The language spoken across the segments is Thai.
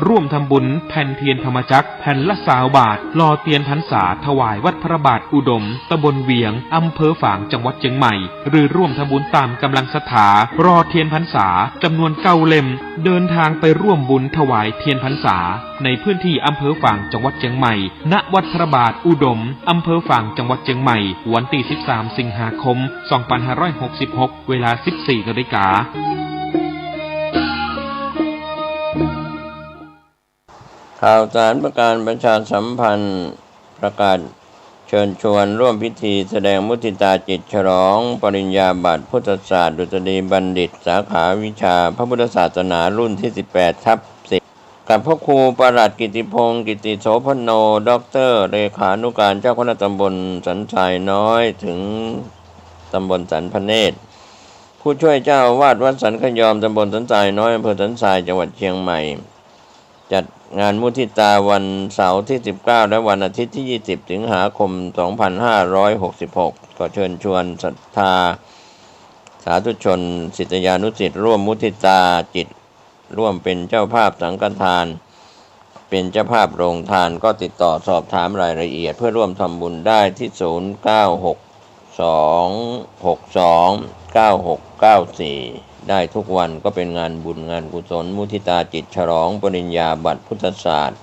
ร่วมทำบุญแผ่นเทียนธรรมจักรแผ่นละ20 บาทรอเตียนพรรษาถวายวัดพระบาทอุดมตำบลเวียงอำเภอฝางจังหวัดเชียงใหม่หรือร่วมทำบุญตามกำลังศรัทธารอเทียนพรรษาจำนวน9 เล่มเดินทางไปร่วมบุญถวายเทียนพรรษาในพื้นที่อำเภอฝางจังหวัดเชียงใหม่ณวัดพระบาทอุดมอำเภอฝางจังหวัดเชียงใหม่วันที่13 สิงหาคม 2566 เวลา 14 นาฬิกาข่าวสารประการประชาสัมพันธ์ประกาศเชิญชวนร่วมพิธีแสดงมุทิตาจิตฉลองปริญญาบัตรพุทธศาสตร์ดุษฎีบัณฑิตสาขาวิชาพระพุทธศาสนารุ่นที่ 18/10 กับพระครูประหลัดกิติพงศ์กิติโสพโนด็อกเตอร์เลขานุการเจ้าคณะตำบลสันทรายน้อยถึงตำบลสันพเนตรผู้ช่วยเจ้าอาวาสวัดสันขยอมตำบลสันทรายน้อยอำเภอสันทรายจังหวัดเชียงใหม่จัดงานมุทิตาวันเสาร์ที่19และวันอาทิตย์ที่20สิงหาคม 2566ก็เชิญชวนศรัทธาสาธุชนศิษยานุศิษย์ร่วมมุทิตาจิตร่วมเป็นเจ้าภาพสังฆทานเป็นเจ้าภาพโรงทานก็ติดต่อสอบถามรายละเอียดเพื่อร่วมทำบุญได้ที่0962629694ได้ทุกวันก็เป็นงานบุญงานกุศลมุทิตาจิตฉลองปริญญาบัตรพุทธศาสตร์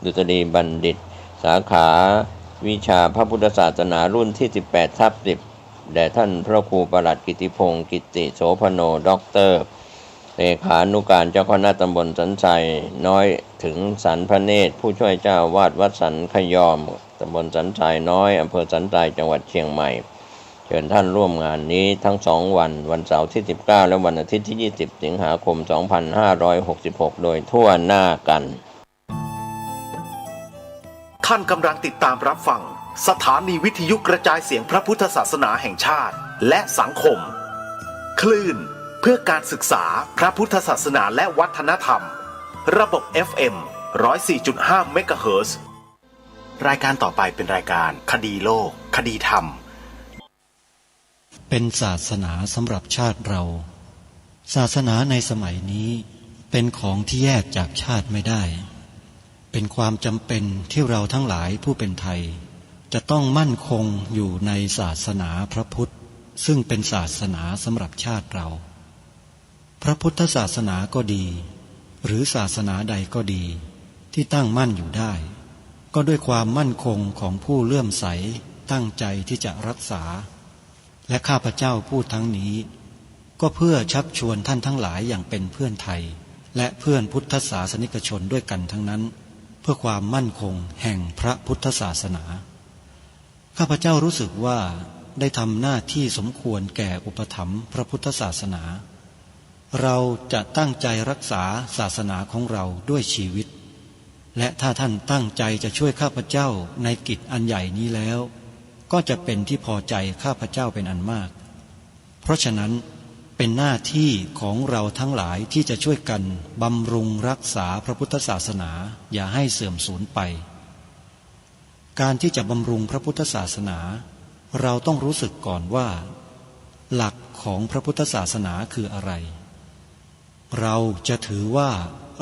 ดุษฎีบัณฑิตสาขาวิชาพระพุทธศาสนารุ่นที่ 18/10 แด่ท่านพระครูประหลัดกิติพงศ์กิติโสพโนด็อกเตอร์เลขานุการเจ้าคณะตำบลสันทรายน้อยถึงสันพเนตรผู้ช่วยเจ้าวาดวัดสันขยอมตำบลสันทรายน้อยอำเภอสันทรายจังหวัดเชียงใหม่เชิญท่านร่วมงานนี้ทั้ง2วันวันเสาร์ที่19และวันอาทิตย์ที่20สิงหาคม 2566โดยทั่วหน้ากันท่านกำลังติดตามรับฟังสถานีวิทยุกระจายเสียงพระพุทธศาสนาแห่งชาติและสังคมคลื่นเพื่อการศึกษาพระพุทธศาสนาและวัฒนธรรมระบบ FM 104.5 เมกะเฮิรตซ์รายการต่อไปเป็นรายการคดีโลกคดีธรรมเป็นศาสนาสำหรับชาติเราศาสนาในสมัยนี้เป็นของที่แยกจากชาติไม่ได้เป็นความจำเป็นที่เราทั้งหลายผู้เป็นไทยจะต้องมั่นคงอยู่ในศาสนาพระพุทธซึ่งเป็นศาสนาสำหรับชาติเราพระพุทธศาสนาก็ดีหรือศาสนาใดก็ดีที่ตั้งมั่นอยู่ได้ก็ด้วยความมั่นคงของผู้เลื่อมใสตั้งใจที่จะรักษาและข้าพเจ้าพูดทั้งนี้ก็เพื่อชักชวนท่านทั้งหลายอย่างเป็นเพื่อนไทยและเพื่อนพุทธศาสนิกชนด้วยกันทั้งนั้นเพื่อความมั่นคงแห่งพระพุทธศาสนาข้าพเจ้ารู้สึกว่าได้ทำหน้าที่สมควรแก่อุปถัมภ์พระพุทธศาสนาเราจะตั้งใจรักษาศาสนาของเราด้วยชีวิตและถ้าท่านตั้งใจจะช่วยข้าพเจ้าในกิจอันใหญ่นี้แล้วก็จะเป็นที่พอใจข้าพเจ้าเป็นอันมากเพราะฉะนั้นเป็นหน้าที่ของเราทั้งหลายที่จะช่วยกันบำรุงรักษาพระพุทธศาสนาอย่าให้เสื่อมสูญไปการที่จะบำรุงพระพุทธศาสนาเราต้องรู้สึกก่อนว่าหลักของพระพุทธศาสนาคืออะไรเราจะถือว่า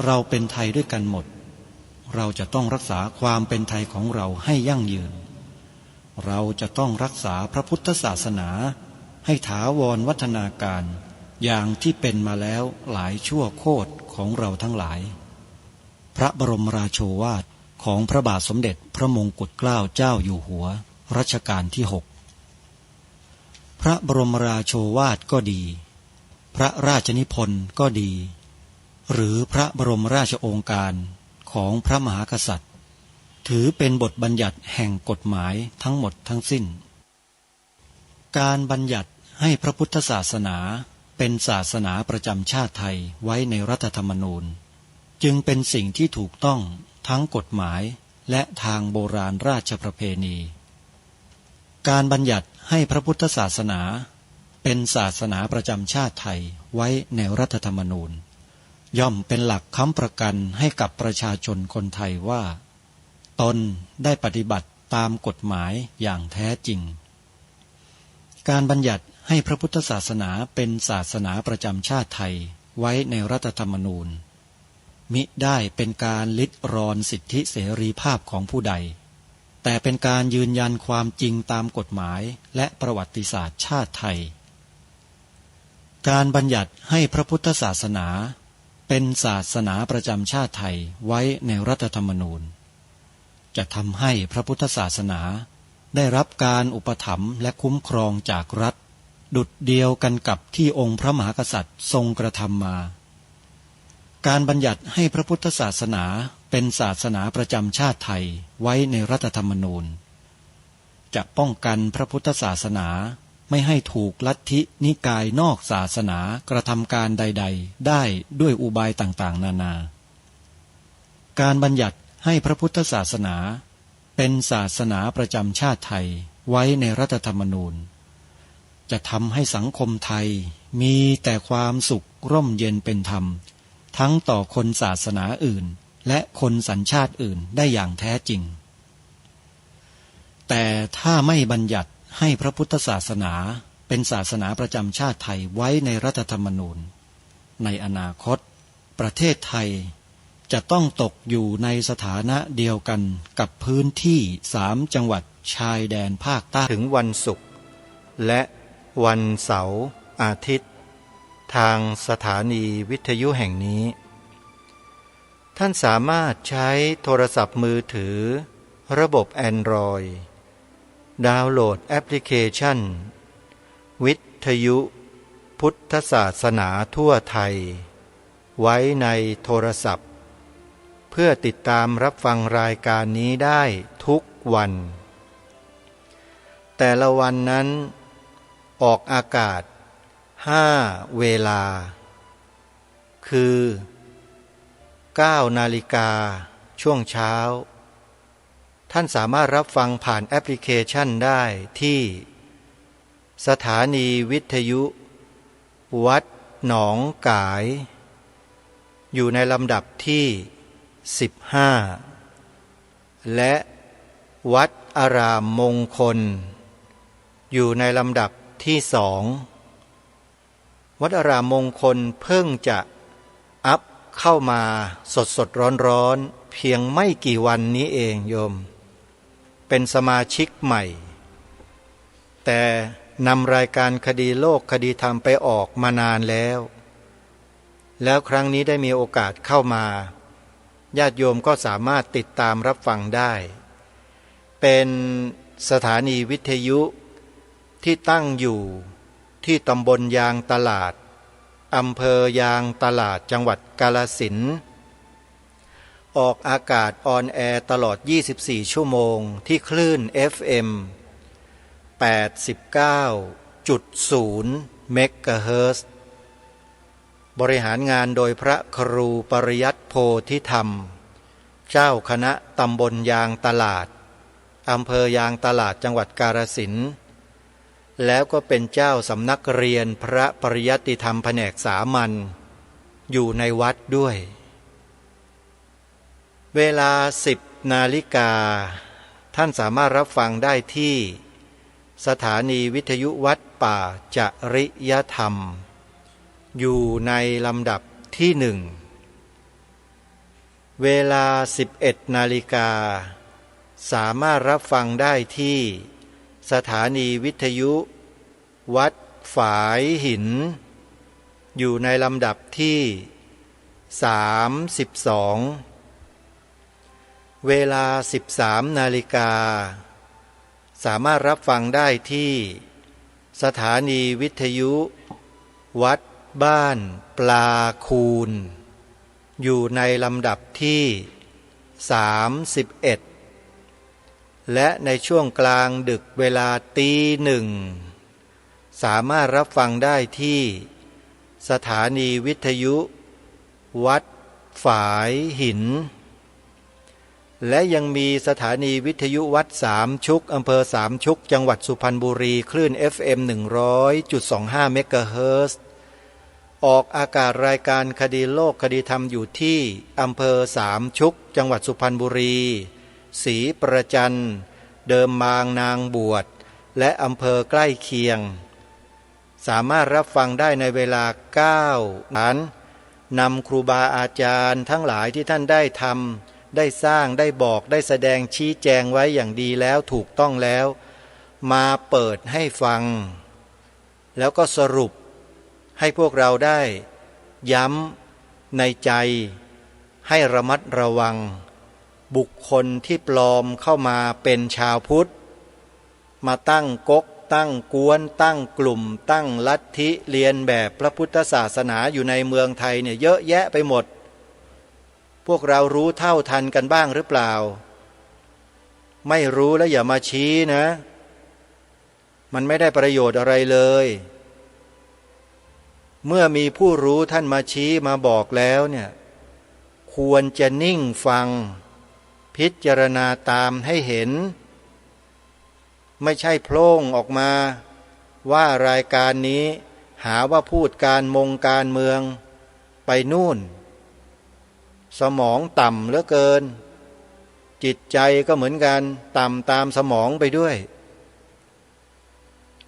เราเป็นไทยด้วยกันหมดเราจะต้องรักษาความเป็นไทยของเราให้ยั่งยืนเราจะต้องรักษาพระพุทธศาสนาให้ถาวรวัฒนาการอย่างที่เป็นมาแล้วหลายชั่วโคตรของเราทั้งหลายพระบรมราโชวาทของพระบาทสมเด็จพระมงกุฎเกล้าเจ้าอยู่หัวรัชกาลที่6พระบรมราโชวาทก็ดีพระราชนิพนธ์ก็ดีหรือพระบรมราชโองการของพระมหากษัตริย์ถือเป็นบทบัญญัติแห่งกฎหมายทั้งหมดทั้งสิ้นการบัญญัติให้พระพุทธศาสนาเป็นศาสนาประจำชาติไทยไว้ในรัฐธรรมนูญจึงเป็นสิ่งที่ถูกต้องทั้งกฎหมายและทางโบราณราชประเพณีการบัญญัติให้พระพุทธศาสนาเป็นศาสนาประจำชาติไทยไว้ในรัฐธรรมนูญย่อมเป็นหลักค้ำประกันให้กับประชาชนคนไทยว่าตนได้ปฏิบัติตามกฎหมายอย่างแท้จริงการบัญญัติให้พระพุทธศาสนาเป็นศาสนาประจำชาติไทยไว้ในรัฐธรรมนูญ มิได้เป็นการลิดรอนสิทธิเสรีภาพของผู้ใดแต่เป็นการยืนยันความจริงตามกฎหมายและประวัติศาสตร์ชาติไทยการบัญญัติให้พระพุทธศาสนาเป็นศาสนาประจำชาติไทยไว้ในรัฐธรรมนูญจะทำให้พระพุทธศาสนาได้รับการอุปถัมภ์และคุ้มครองจากรัฐดุจเดียวกันกับที่องค์พระมหากษัตริย์ทรงกระทำมาการบัญญัติให้พระพุทธศาสนาเป็นศาสนาประจำชาติไทยไว้ในรัฐธรรมนูญจะป้องกันพระพุทธศาสนาไม่ให้ถูกลัทธินิกายนอกศาสนากระทำการใดๆได้ด้วยอุบายต่างๆนานาการบัญญัติให้พระพุทธศาสนาเป็นศาสนาประจำชาติไทยไว้ในรัฐธรรมนูญจะทำให้สังคมไทยมีแต่ความสุขร่มเย็นเป็นธรรมทั้งต่อคนศาสนาอื่นและคนสัญชาติอื่นได้อย่างแท้จริงแต่ถ้าไม่บัญญัติให้พระพุทธศาสนาเป็นศาสนาประจำชาติไทยไว้ในรัฐธรรมนูญในอนาคตประเทศไทยจะต้องตกอยู่ในสถานะเดียวกันกับพื้นที่3จังหวัดชายแดนภาคใต้ถึงวันศุกร์และวันเสาร์อาทิตย์ทางสถานีวิทยุแห่งนี้ท่านสามารถใช้โทรศัพท์มือถือระบบ Android ดาวน์โหลดแอปพลิเคชันวิทยุพุทธศาสนาทั่วไทยไว้ในโทรศัพท์เพื่อติดตามรับฟังรายการนี้ได้ทุกวันแต่ละวันนั้นออกอากาศ5 เวลาคือ9 นาฬิกาช่วงเช้าท่านสามารถรับฟังผ่านแอปพลิเคชันได้ที่สถานีวิทยุวัดหนองกายอยู่ในลำดับที่15และวัดอารามมงคลอยู่ในลำดับที่2วัดอารามมงคลเพิ่งจะอัพเข้ามาสดร้อนเพียงไม่กี่วันนี้เองโยมเป็นสมาชิกใหม่แต่นำรายการคดีโลกคดีธรรมไปออกมานานแล้วครั้งนี้ได้มีโอกาสเข้ามาญาติโยมก็สามารถติดตามรับฟังได้เป็นสถานีวิทยุที่ตั้งอยู่ที่ตำบลยางตลาดอำเภอยางตลาดจังหวัดกาฬสินธุ์ออกอากาศออนแอร์ตลอด24 ชั่วโมงที่คลื่น FM 89.0 เมกะเฮิรตซ์บริหารงานโดยพระครูปริยัติโพธิธรรมเจ้าคณะตำบลยางตลาดอำเภอยางตลาดจังหวัดกาฬสินธุ์แล้วก็เป็นเจ้าสำนักเรียนพระปริยัติธรรมแผนกสามัญอยู่ในวัดด้วยเวลา10 นาฬิกาท่านสามารถรับฟังได้ที่สถานีวิทยุวัดป่าจริยธรรมอยู่ในลำดับที่1เวลา11 นาฬิกาสามารถรับฟังได้ที่สถานีวิทยุวัดฝายหินอยู่ในลำดับที่32เวลา13 นาฬิกาสามารถรับฟังได้ที่สถานีวิทยุวัดบ้านปลาคูนอยู่ในลำดับที่31และในช่วงกลางดึกเวลาตีหนึ่งสามารถรับฟังได้ที่สถานีวิทยุวัดฝายหินและยังมีสถานีวิทยุวัดสามชุกอำเภอสามชุกจังหวัดสุพรรณบุรีคลื่น FM 100.25 เมกะเฮิรตซ์ออกอากาศรายการคดีโลกคดีธรรมอยู่ที่อำเภอสามชุกจังหวัดสุพรรณบุรีศรีประจันเดิมบางนางบวชและอำเภอใกล้เคียงสามารถรับฟังได้ในเวลา9 น. นำครูบาอาจารย์ทั้งหลายที่ท่านได้ทำได้สร้างได้บอกได้แสดงชี้แจงไว้อย่างดีแล้วถูกต้องแล้วมาเปิดให้ฟังแล้วก็สรุปให้พวกเราได้ย้ำในใจให้ระมัดระวังบุคคลที่ปลอมเข้ามาเป็นชาวพุทธมาตั้งก๊กตั้งกวนตั้งกลุ่มตั้งลัทธิเรียนแบบพระพุทธศาสนาอยู่ในเมืองไทยเนี่ยเยอะแยะไปหมดพวกเรารู้เท่าทันกันบ้างหรือเปล่าไม่รู้แล้วอย่ามาชี้นะมันไม่ได้ประโยชน์อะไรเลยเมื่อมีผู้รู้ท่านมาชี้มาบอกแล้วเนี่ยควรจะนิ่งฟังพิจารณาตามให้เห็นไม่ใช่โพล่งออกมาว่ารายการนี้หาว่าพูดการเมืองไปนู่นสมองต่ำเหลือเกินจิตใจก็เหมือนกันต่ำตามสมองไปด้วย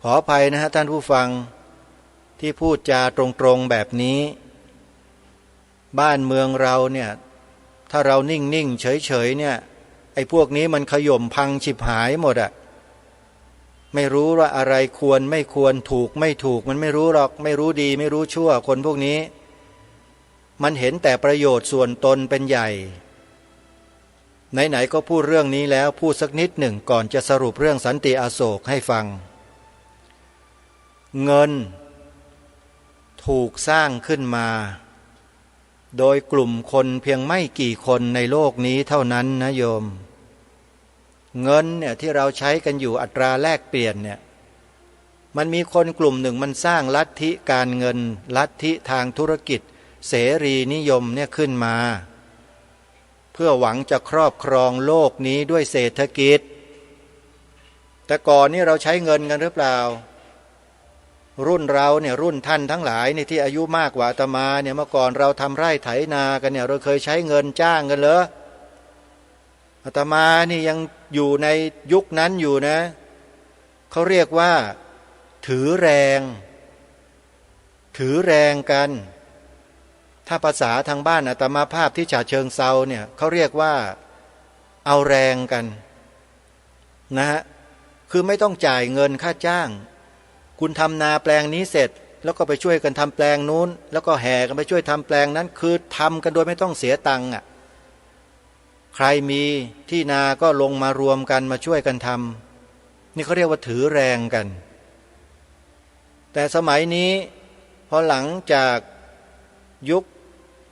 ขออภัยนะฮะท่านผู้ฟังที่พูดจาตรงๆแบบนี้บ้านเมืองเราเนี่ยถ้าเรานิ่งๆเฉยๆเนี่ยไอ้พวกนี้มันขย่มพังฉิบหายหมดอะไม่รู้ว่าอะไรควรไม่ควรถูกไม่ถูกมันไม่รู้หรอกไม่รู้ดีไม่รู้ชั่วคนพวกนี้มันเห็นแต่ประโยชน์ส่วนตนเป็นใหญ่ไหนๆก็พูดเรื่องนี้แล้วพูดสักนิดหนึ่งก่อนจะสรุปเรื่องสันติอโศกให้ฟังเงินถูกสร้างขึ้นมาโดยกลุ่มคนเพียงไม่กี่คนในโลกนี้เท่านั้นนะโยมเงินเนี่ยที่เราใช้กันอยู่อัตราแลกเปลี่ยนเนี่ยมันมีคนกลุ่มหนึ่งมันสร้างลัทธิการเงินลัทธิทางธุรกิจเสรีนิยมเนี่ยขึ้นมาเพื่อหวังจะครอบครองโลกนี้ด้วยเศรษฐกิจแต่ก่อนนี้เราใช้เงินกันหรือเปล่ารุ่นเราเนี่ยรุ่นท่านทั้งหลายเนี่ยที่อายุมากกว่าอาตมาเนี่ยเมื่อก่อนเราทำไร่ไถนากันเนี่ยเราเคยใช้เงินจ้างกันเหรออาตมานี่ยังอยู่ในยุคนั้นอยู่นะเขาเรียกว่าถือแรงกันถ้าภาษาทางบ้านอาตมาภาพที่ฉะเชิงเซาเนี่ยเขาเรียกว่าเอาแรงกันนะฮะคือไม่ต้องจ่ายเงินค่าจ้างคุณทำนาแปลงนี้เสร็จแล้วก็ไปช่วยกันทำแปลงนู้นแล้วก็แห่กันไปช่วยทำแปลงนั้นคือทำกันโดยไม่ต้องเสียตังค์อ่ะใครมีที่นาก็ลงมารวมกันมาช่วยกันทำนี่เขาเรียกว่าถือแรงกันแต่สมัยนี้พอหลังจากยุค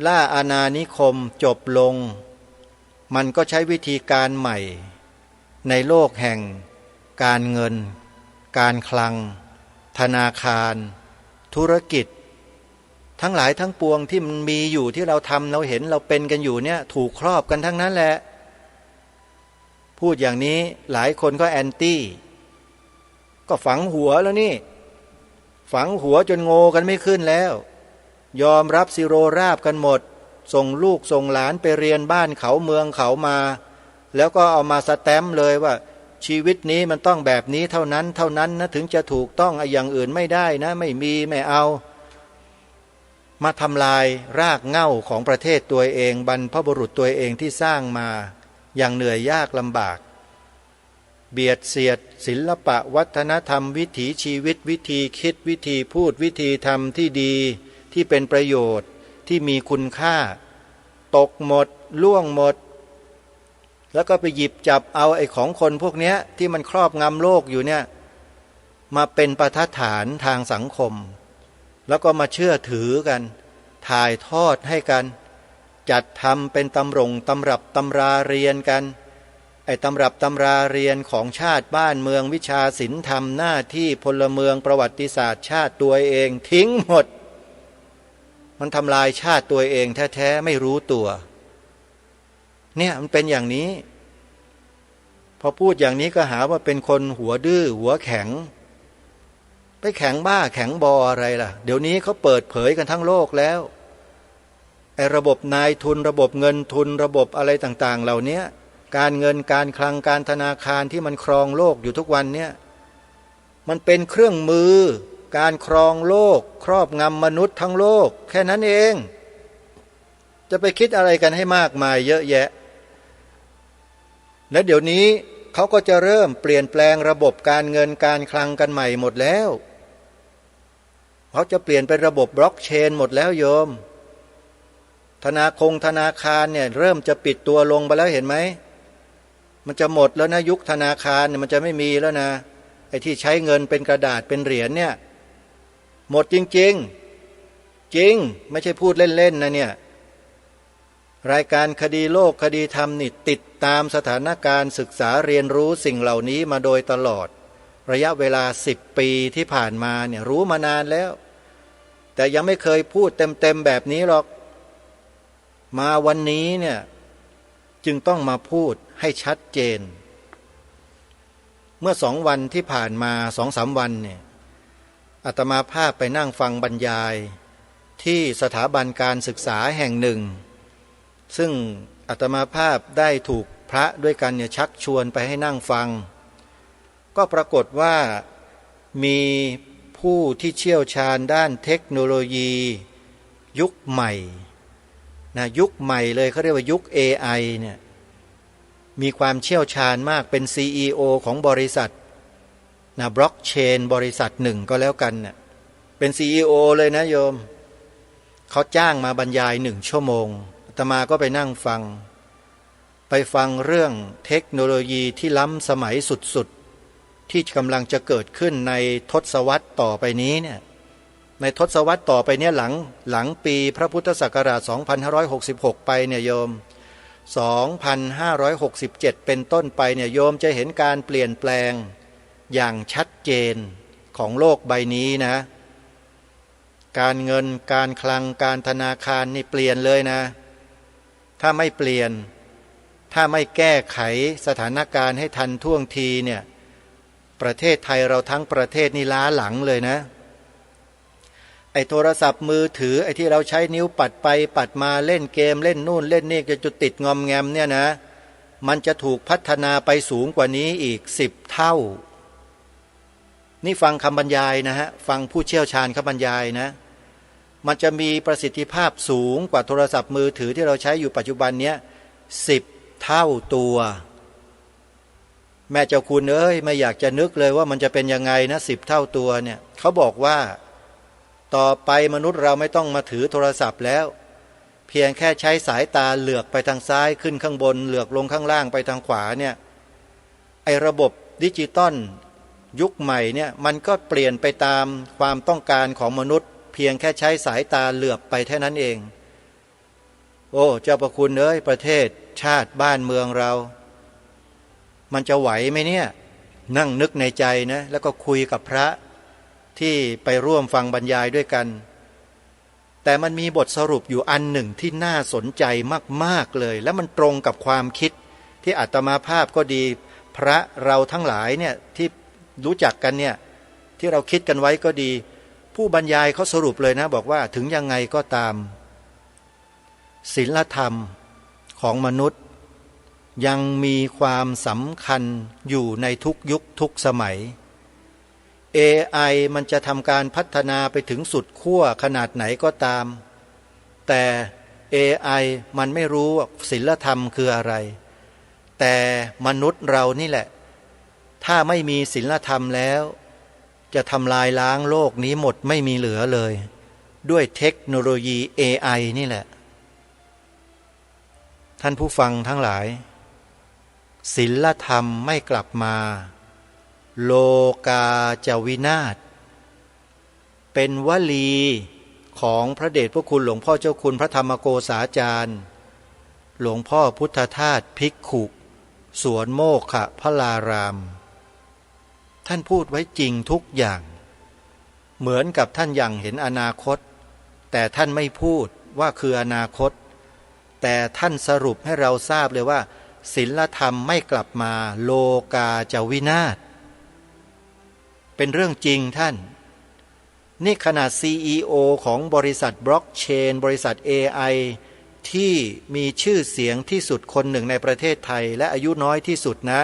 ล่าอาณานิคมจบลงมันก็ใช้วิธีการใหม่ในโลกแห่งการเงินการคลังธนาคารธุรกิจทั้งหลายทั้งปวงที่มันมีอยู่ที่เราทำเราเห็นเราเป็นกันอยู่เนี่ยถูกครอบกันทั้งนั้นแหละพูดอย่างนี้หลายคนก็แอนตี้ก็ฝังหัวแล้วนี่ฝังหัวจนโง่กันไม่ขึ้นแล้วยอมรับซิโรราบกันหมดส่งลูกส่งหลานไปเรียนบ้านเขาเมืองเขามาแล้วก็เอามาสแตมป์เลยว่าชีวิตนี้มันต้องแบบนี้เท่านั้นนะถึงจะถูกต้องอย่างอื่นไม่ได้นะไม่มีไม่เอามาทำลายรากเหง้าของประเทศตัวเองบรรพบุรุษตัวเองที่สร้างมาอย่างเหนื่อยยากลำบากเบียดเสียดศิลปะวัฒนธรรมวิถีชีวิตวิธีคิดวิธีพูดวิธีทำที่ดีที่เป็นประโยชน์ที่มีคุณค่าตกหมดล่วงหมดแล้วก็ไปหยิบจับเอาไอ้ของคนพวกเนี้ยที่มันครอบงำโลกอยู่เนี่ยมาเป็นประทัดฐานทางสังคมแล้วก็มาเชื่อถือกันถ่ายทอดให้กันจัดทำเป็นตำรับตำราเรียนกันไอ้ตำรับตำราเรียนของชาติบ้านเมืองวิชาศิลธรรมหน้าที่พลเมืองประวัติศาสตร์ชาติตัวเองทิ้งหมดมันทำลายชาติตัวเองแท้ๆไม่รู้ตัวเนี่ยมันเป็นอย่างนี้พอพูดอย่างนี้ก็หาว่าเป็นคนหัวดื้อหัวแข็งไปแข็งบ้าแข็งบออะไรล่ะเดี๋ยวนี้เขาเปิดเผยกันทั้งโลกแล้วไอ้ระบบนายทุนระบบเงินทุนระบบอะไรต่างๆเหล่านี้การเงินการคลังการธนาคารที่มันครองโลกอยู่ทุกวันเนี่ยมันเป็นเครื่องมือการครองโลกครอบงำมนุษย์ทั้งโลกแค่นั้นเอง จะไปคิดอะไรกันให้มากมายเยอะแยะและเดี๋ยวนี้เขาก็จะเริ่มเปลี่ยนแปลงระบบการเงินการคลังกันใหม่หมดแล้วเขาจะเปลี่ยนเป็นระบบบล็อกเชนหมดแล้วโยมธนาคารเนี่ยเริ่มจะปิดตัวลงไปแล้วเห็นไหมมันจะหมดแล้วนะยุคธนาคารเนี่ยมันจะไม่มีแล้วนะไอ้ที่ใช้เงินเป็นกระดาษเป็นเหรียญเนี่ยหมดจริงๆจริงไม่ใช่พูดเล่นๆนะเนี่ยรายการคดีโลกคดีธรรมนี่ติดตามสถานการณ์ศึกษาเรียนรู้สิ่งเหล่านี้มาโดยตลอดระยะเวลา10 ปีที่ผ่านมาเนี่ยรู้มานานแล้วแต่ยังไม่เคยพูดเต็มๆแบบนี้หรอกมาวันนี้เนี่ยจึงต้องมาพูดให้ชัดเจนเมื่อ2 วันที่ผ่านมา2-3 วันเนี่ยอาตมาภาพไปนั่งฟังบรรยายที่สถาบันการศึกษาแห่งหนึ่งซึ่งอาตมาภาพได้ถูกพระด้วยกันเนี่ยชักชวนไปให้นั่งฟังก็ปรากฏว่ามีผู้ที่เชี่ยวชาญด้านเทคโนโลยียุคใหม่นะยุคใหม่เลยเขาเรียกว่ายุค AI เนี่ยมีความเชี่ยวชาญมากเป็น CEO ของบริษัทนะบล็อกเชนบริษัทหนึ่งก็แล้วกันเน่ยเป็น CEO เลยนะโยมเขาจ้างมาบรรยาย1 ชั่วโมงอาตมาก็ไปนั่งฟังเรื่องเทคโนโลยีที่ล้ำสมัยสุดๆที่กำลังจะเกิดขึ้นในทศวรรษต่อไปนี้เนี่ยในทศวรรษต่อไปเนี่ยหลังปีพระพุทธศักราช2566ไปเนี่ยโยม2567เป็นต้นไปเนี่ยโยมจะเห็นการเปลี่ยนแปลงอย่างชัดเจนของโลกใบนี้นะการเงินการคลังการธนาคารนี่เปลี่ยนเลยนะถ้าไม่เปลี่ยนถ้าไม่แก้ไขสถานการณ์ให้ทันท่วงทีเนี่ยประเทศไทยเราทั้งประเทศนี่ล้าหลังเลยนะไอ้โทรศัพท์มือถือไอ้ที่เราใช้นิ้วปัดไปปัดมาเล่นเกมเล่นนู่นเล่นนี่จะจุดติดงอมแงมเนี่ยนะมันจะถูกพัฒนาไปสูงกว่านี้อีก10 เท่านี่ฟังคำบรรยายนะฮะฟังผู้เชี่ยวชาญคำบรรยายนะมันจะมีประสิทธิภาพสูงกว่าโทรศัพท์มือถือที่เราใช้อยู่ปัจจุบันเนี้ย10 เท่าตัวแม่เจ้าคุณเอ้ยไม่อยากจะนึกเลยว่ามันจะเป็นยังไงนะ10 เท่าตัวเนี่ยเขาบอกว่าต่อไปมนุษย์เราไม่ต้องมาถือโทรศัพท์แล้วเพียงแค่ใช้สายตาเหลือกไปทางซ้ายขึ้นข้างบนเหลือกลงข้างล่างไปทางขวาเนี่ยไอ้ระบบดิจิตอลยุคใหม่เนี่ยมันก็เปลี่ยนไปตามความต้องการของมนุษย์เพียงแค่ใช้สายตาเหลือบไปเท่านั้นเองโอ้เจ้าประคุณเอ้ยประเทศชาติบ้านเมืองเรามันจะไหวไหมเนี่ยนั่งนึกในใจนะแล้วก็คุยกับพระที่ไปร่วมฟังบรรยายด้วยกันแต่มันมีบทสรุปอยู่อันหนึ่งที่น่าสนใจมากๆเลยและมันตรงกับความคิดที่อาตมาภาพก็ดีพระเราทั้งหลายเนี่ยที่รู้จักกันเนี่ยที่เราคิดกันไว้ก็ดีผู้บรรยายเขาสรุปเลยนะบอกว่าถึงยังไงก็ตามศีลธรรมของมนุษย์ยังมีความสำคัญอยู่ในทุกยุคทุกสมัย AI มันจะทำการพัฒนาไปถึงสุดขั้วขนาดไหนก็ตามแต่ AI มันไม่รู้ว่าศีลธรรมคืออะไรแต่มนุษย์เรานี่แหละถ้าไม่มีศีลธรรมแล้วจะทำลายล้างโลกนี้หมดไม่มีเหลือเลยด้วยเทคโนโลยี AI นี่แหละท่านผู้ฟังทั้งหลายศีลธรรมไม่กลับมาโลกาจะวินาศเป็นวลีของพระเดชพระคุณหลวงพ่อเจ้าคุณพระธรรมโกษาจารย์หลวงพ่อพุทธทาสภิกขุสวนโมกขพลารามท่านพูดไว้จริงทุกอย่างเหมือนกับท่านยังเห็นอนาคตแต่ท่านไม่พูดว่าคืออนาคตแต่ท่านสรุปให้เราทราบเลยว่าศีลธรรมไม่กลับมาโลกาจะวินาศเป็นเรื่องจริงท่านนี่ขนาด CEO ของบริษัทบล็อกเชนบริษัท AI ที่มีชื่อเสียงที่สุดคนหนึ่งในประเทศไทยและอายุน้อยที่สุดนะ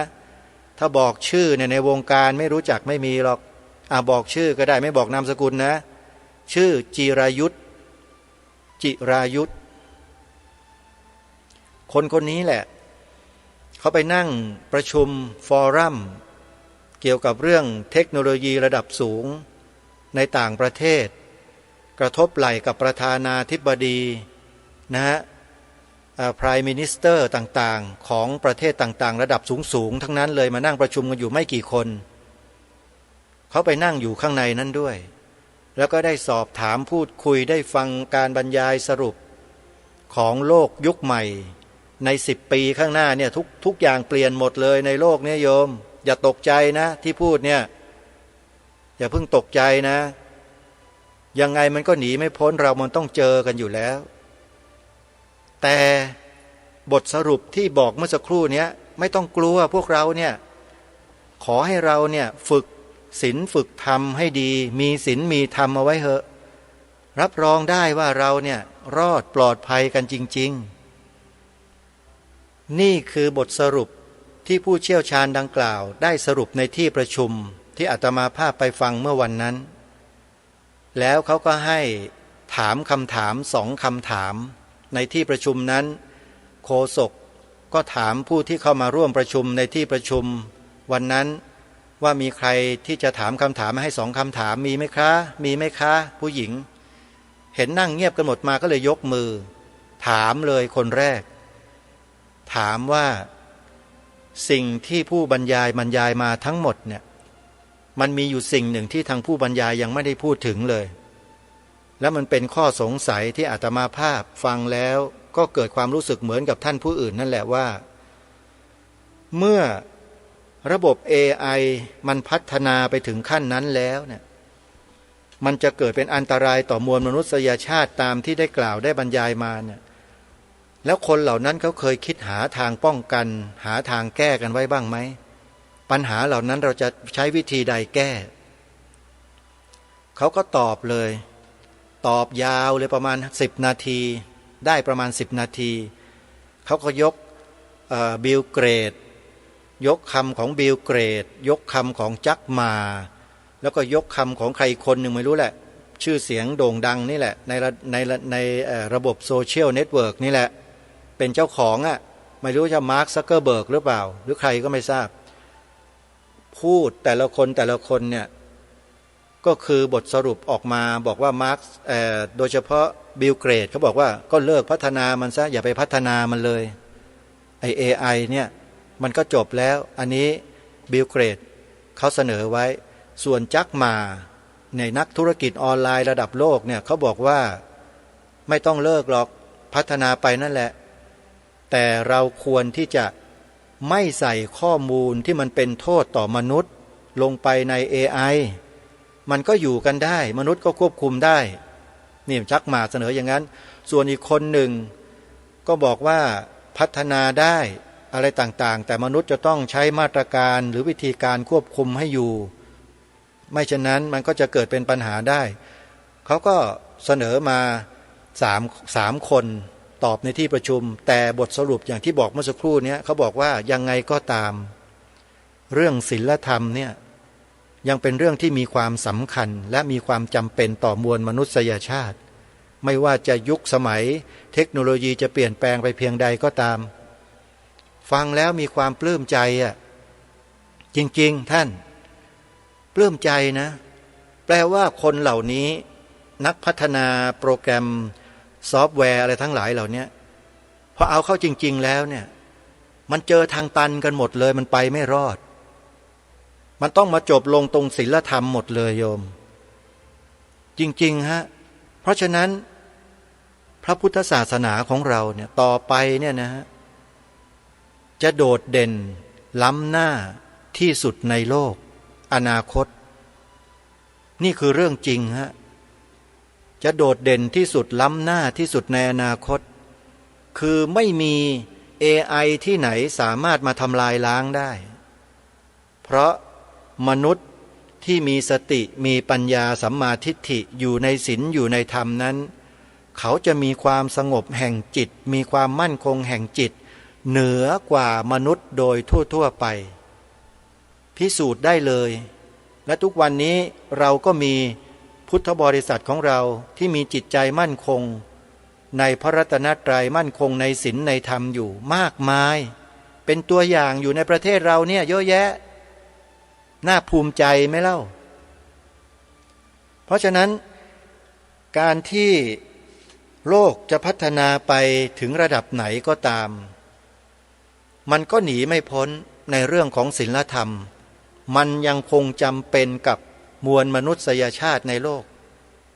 ถ้าบอกชื่อในวงการไม่รู้จักไม่มีหรอกบอกชื่อก็ได้ไม่บอกนามสกุลนะชื่อจิรายุทธ คนคนนี้แหละเขาไปนั่งประชุมฟอรัมเกี่ยวกับเรื่องเทคโนโลยีระดับสูงในต่างประเทศกระทบไหล่กับประธานาธิบดีนะฮะPrime Minister ต่างๆของประเทศต่างๆระดับสูงๆทั้งนั้นเลยมานั่งประชุมกันอยู่ไม่กี่คนเขาไปนั่งอยู่ข้างในนั้นด้วยแล้วก็ได้สอบถามพูดคุยได้ฟังการบรรยายสรุปของโลกยุคใหม่ใน10 ปีข้างหน้าเนี่ยทุกอย่างเปลี่ยนหมดเลยในโลกนี้โยมอย่าตกใจนะที่พูดเนี่ยอย่าเพิ่งตกใจนะยังไงมันก็หนีไม่พ้นเรามันต้องเจอกันอยู่แล้วแต่บทสรุปที่บอกเมื่อสักครู่นี้ไม่ต้องกลัวพวกเราเนี่ยขอให้เราเนี่ยฝึกศีลฝึกธรรมให้ดีมีศีลมีธรรมเอาไว้เถอะรับรองได้ว่าเราเนี่ยรอดปลอดภัยกันจริงๆนี่คือบทสรุปที่ผู้เชี่ยวชาญดังกล่าวได้สรุปในที่ประชุมที่อาตมาภาพไปฟังเมื่อวันนั้นแล้วเขาก็ให้ถามคำถาม2 คำถามในที่ประชุมนั้นโฆษกก็ถามผู้ที่เข้ามาร่วมประชุมในที่ประชุมวันนั้นว่ามีใครที่จะถามคำถามให้2 คำถามมีไหมคะมีไหมคะผู้หญิงเห็นนั่งเงียบกันหมดมาก็เลยยกมือถามเลยคนแรกถามว่าสิ่งที่ผู้บรรยายมาทั้งหมดเนี่ยมันมีอยู่สิ่งหนึ่งที่ทางผู้บรรยายยังไม่ได้พูดถึงเลยแล้วมันเป็นข้อสงสัยที่อาตมาภาพฟังแล้วก็เกิดความรู้สึกเหมือนกับท่านผู้อื่นนั่นแหละว่าเมื่อระบบ AI มันพัฒนาไปถึงขั้นนั้นแล้วเนี่ยมันจะเกิดเป็นอันตรายต่อมวลมนุษยชาติตามที่ได้กล่าวได้บรรยายมาเนี่ยแล้วคนเหล่านั้นเขาเคยคิดหาทางป้องกันหาทางแก้กันไว้บ้างไหมปัญหาเหล่านั้นเราจะใช้วิธีใดแก้เขาก็ตอบเลยตอบยาวเลยประมาณ10 นาทีได้ประมาณ10 นาทีเขาก็ยกบิลเกรดยกคำของบิลเกรดยกคำของจักมาแล้วก็ยกคำของใครคนหนึ่งไม่รู้แหละชื่อเสียงโด่งดังนี่แหละในระบบโซเชียลเน็ตเวิร์กนี่แหละเป็นเจ้าของอ่ะไม่รู้จะมาร์ค ซักเกอร์เบิร์กหรือเปล่าหรือใครก็ไม่ทราบพูดแต่ละคนเนี่ยก็คือบทสรุปออกมาบอกว่ามาร์คโดยเฉพาะบิลเกรดเขาบอกว่าก็เลิกพัฒนามันซะอย่าไปพัฒนามันเลยไอ้ AI เนี่ยมันก็จบแล้วอันนี้บิลเกรดเขาเสนอไว้ส่วนจักมาในนักธุรกิจออนไลน์ระดับโลกเนี่ยเขาบอกว่าไม่ต้องเลิกหรอกพัฒนาไปนั่นแหละแต่เราควรที่จะไม่ใส่ข้อมูลที่มันเป็นโทษต่อมนุษย์ลงไปใน AI มันก็อยู่กันได้มนุษย์ก็ควบคุมได้นี่จักมาเสนออย่างนั้นส่วนอีกคนหนึ่งก็บอกว่าพัฒนาได้อะไรต่างๆแต่มนุษย์จะต้องใช้มาตรการหรือวิธีการควบคุมให้อยู่ไม่เช่นนั้นมันก็จะเกิดเป็นปัญหาได้เขาก็เสนอมา3 คนตอบในที่ประชุมแต่บทสรุปอย่างที่บอกเมื่อสักครู่นี้เขาบอกว่ายังไงก็ตามเรื่องศีลธรรมเนี่ยยังเป็นเรื่องที่มีความสำคัญและมีความจำเป็นต่อมวลมนุษยชาติไม่ว่าจะยุคสมัยเทคโนโลยีจะเปลี่ยนแปลงไปเพียงใดก็ตามฟังแล้วมีความปลื้มใจอ่ะจริงๆท่านปลื้มใจนะแปลว่าคนเหล่านี้นักพัฒนาโปรแกรมซอฟต์แวร์อะไรทั้งหลายเหล่านี้พอเอาเข้าจริงๆแล้วเนี่ยมันเจอทางตันกันหมดเลยมันไปไม่รอดมันต้องมาจบลงตรงศีลธรรมหมดเลยโยมจริงๆฮะเพราะฉะนั้นพระพุทธศาสนาของเราเนี่ยต่อไปเนี่ยนะฮะจะโดดเด่นล้ำหน้าที่สุดในโลกอนาคตนี่คือเรื่องจริงฮะจะโดดเด่นที่สุดล้ำหน้าที่สุดในอนาคตคือไม่มี AI ที่ไหนสามารถมาทำลายล้างได้เพราะมนุษย์ที่มีสติมีปัญญาสัมมาทิฏฐิอยู่ในศีลอยู่ในธรรมนั้นเขาจะมีความสงบแห่งจิตมีความมั่นคงแห่งจิตเหนือกว่ามนุษย์โดยทั่วไปพิสูจน์ได้เลยและทุกวันนี้เราก็มีพุทธบริษัทของเราที่มีจิตใจมั่นคง ในพระรัตนตรัยมั่นคงในศีลในธรรมอยู่มากมายเป็นตัวอย่างอยู่ในประเทศเราเนี่ยเยอะแยะน่าภูมิใจไหมเล่าเพราะฉะนั้นการที่โลกจะพัฒนาไปถึงระดับไหนก็ตามมันก็หนีไม่พ้นในเรื่องของศีลธรรมมันยังคงจำเป็นกับมวลมนุษยชาติในโลก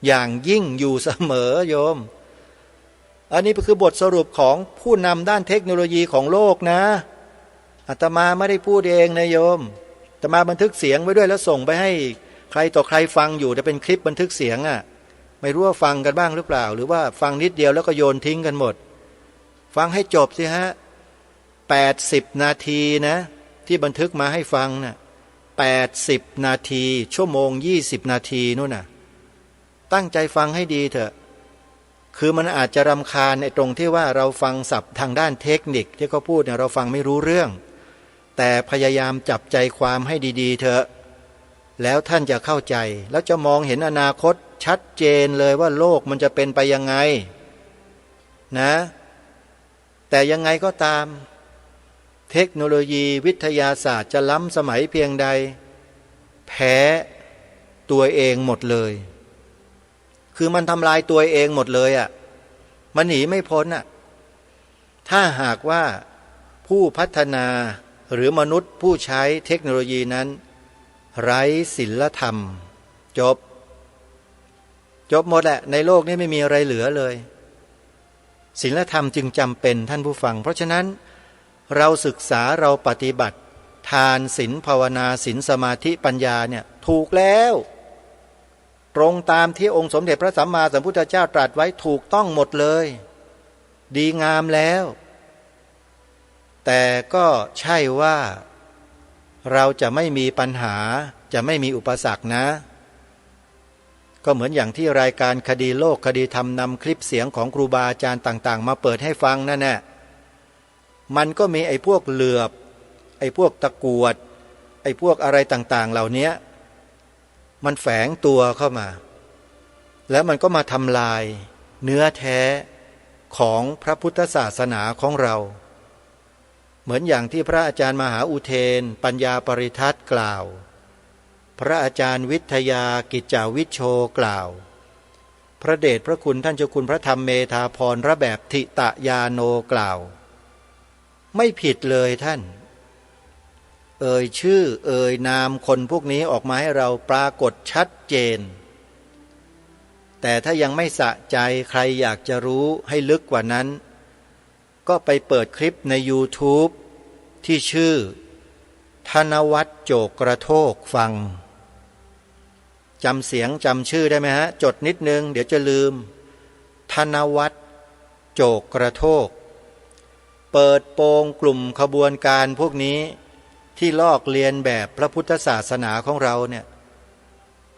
อย่างยิ่งอยู่เสมอโยมอันนี้คือบทสรุปของผู้นำด้านเทคโนโลยีของโลกนะอาตมาไม่ได้พูดเองนะโยมอาตมาบันทึกเสียงไว้ด้วยแล้วส่งไปให้ใครต่อใครฟังอยู่แต่เป็นคลิปบันทึกเสียงไม่รู้ว่าฟังกันบ้างหรือเปล่าหรือว่าฟังนิดเดียวแล้วก็โยนทิ้งกันหมดฟังให้จบสิฮะ80 นาทีนะที่บันทึกมาให้ฟังนะ80 นาทีชั่วโมง20 นาทีนู่นน่ะตั้งใจฟังให้ดีเถอะคือมันอาจจะรำคาญในตรงที่ว่าเราฟังศัพท์ทางด้านเทคนิคที่เขาพูดเนี่ยเราฟังไม่รู้เรื่องแต่พยายามจับใจความให้ดีๆเถอะแล้วท่านจะเข้าใจแล้วจะมองเห็นอนาคตชัดเจนเลยว่าโลกมันจะเป็นไปยังไงนะแต่ยังไงก็ตามเทคโนโลยีวิทยาศาสตร์จะล้ำสมัยเพียงใดแพ้ตัวเองหมดเลยคือมันทำลายตัวเองหมดเลยมันหนีไม่พ้นถ้าหากว่าผู้พัฒนาหรือมนุษย์ผู้ใช้เทคโนโลยีนั้นไร้ศีลธรรมจบหมดแหละในโลกนี้ไม่มีอะไรเหลือเลยศีลธรรมจึงจำเป็นท่านผู้ฟังเพราะฉะนั้นเราศึกษาเราปฏิบัติทานศีลภาวนาศีลสมาธิปัญญาเนี่ยถูกแล้วตรงตามที่องค์สมเด็จพระสัมมาสัมพุทธเจ้าตรัสไว้ถูกต้องหมดเลยดีงามแล้วแต่ก็ใช่ว่าเราจะไม่มีปัญหาจะไม่มีอุปสรรคนะก็เหมือนอย่างที่รายการคดีโลกคดีธรรมนำคลิปเสียงของครูบาอาจารย์ต่างๆมาเปิดให้ฟังนั่นแหละมันก็มีไอ้พวกเหลือบไอ้พวกตะกรวดไอ้พวกอะไรต่างๆเหล่านี้มันแฝงตัวเข้ามาแล้วมันก็มาทำลายเนื้อแท้ของพระพุทธศาสนาของเราเหมือนอย่างที่พระอาจารย์มหาอุเทนปัญญาปริทัศน์กล่าวพระอาจารย์วิทยากิจจาวิชโชกล่าวพระเดชพระคุณท่านเจ้าคุณพระธรรมเมธาพรระแบบทิตยาโนกล่าวไม่ผิดเลยท่านชื่อนามคนพวกนี้ออกมาให้เราปรากฏชัดเจนแต่ถ้ายังไม่สะใจใครอยากจะรู้ให้ลึกกว่านั้นก็ไปเปิดคลิปใน YouTube ที่ชื่อธนวัฒน์โจกกระโทกฟังจำเสียงจำชื่อได้ไหมฮะจดนิดนึงเดี๋ยวจะลืมธนวัฒน์โจกกระโทกเปิดโปงกลุ่มขบวนการพวกนี้ที่ลอกเลียนแบบพระพุทธศาสนาของเราเนี่ย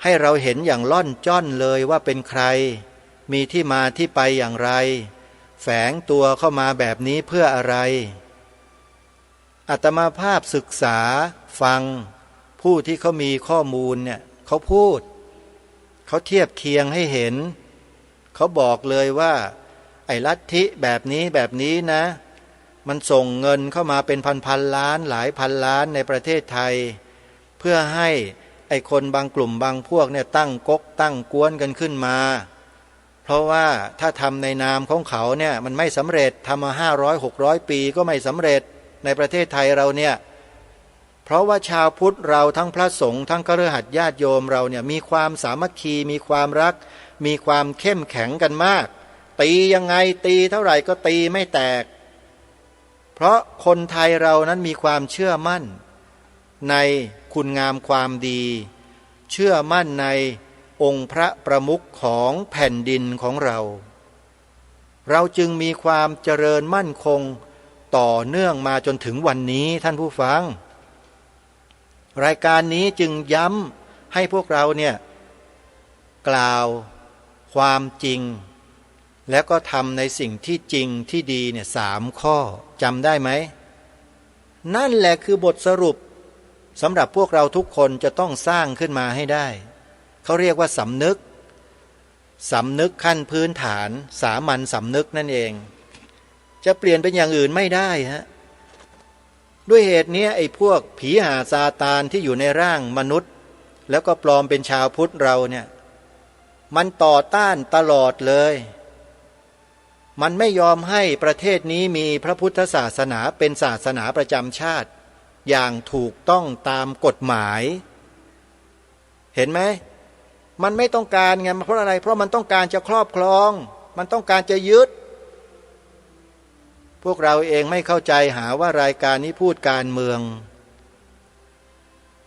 ให้เราเห็นอย่างล่อนจ้อนเลยว่าเป็นใครมีที่มาที่ไปอย่างไรแฝงตัวเข้ามาแบบนี้เพื่ออะไรอาตมาภาพศึกษาฟังผู้ที่เขามีข้อมูลเนี่ยเขาพูดเขาเทียบเคียงให้เห็นเขาบอกเลยว่าไอ้ลัทธิแบบนี้นะมันส่งเงินเข้ามาเป็นพันล้านหลายพันล้านในประเทศไทยเพื่อให้ไอ้คนบางกลุ่มบางพวกเนี่ยตั้งก๊กตั้งกวนกันขึ้นมาเพราะว่าถ้าทำในนามของเขาเนี่ยมันไม่สำเร็จทำมา500-600 ปีก็ไม่สำเร็จในประเทศไทยเราเนี่ยเพราะว่าชาวพุทธเราทั้งพระสงฆ์ทั้งคฤหัสถ์ญาติโยมเราเนี่ยมีความสามัคคีมีความรักมีความเข้มแข็งกันมากตียังไงตีเท่าไหร่ก็ตีไม่แตกเพราะคนไทยเรานั้นมีความเชื่อมั่นในคุณงามความดีเชื่อมั่นในองค์พระประมุขของแผ่นดินของเราจึงมีความเจริญมั่นคงต่อเนื่องมาจนถึงวันนี้ท่านผู้ฟังรายการนี้จึงย้ำให้พวกเราเนี่ยกล่าวความจริงแล้วก็ทำในสิ่งที่จริงที่ดีเนี่ย3 ข้อจำได้ไหมนั่นแหละคือบทสรุปสำหรับพวกเราทุกคนจะต้องสร้างขึ้นมาให้ได้เขาเรียกว่าสำนึก สำนึกขั้นพื้นฐานสามัญสำนึกนั่นเองจะเปลี่ยนเป็นอย่างอื่นไม่ได้ฮะด้วยเหตุนี้ไอ้พวกผีหาซาตานที่อยู่ในร่างมนุษย์แล้วก็ปลอมเป็นชาวพุทธเราเนี่ยมันต่อต้านตลอดเลยมันไม่ยอมให้ประเทศนี้มีพระพุทธศาสนาเป็นศาสนาประจำชาติอย่างถูกต้องตามกฎหมายเห็นไหมมันไม่ต้องการไงเพราะอะไรเพราะมันต้องการจะครอบครองมันต้องการจะยึดพวกเราเองไม่เข้าใจหาว่ารายการนี้พูดการเมือง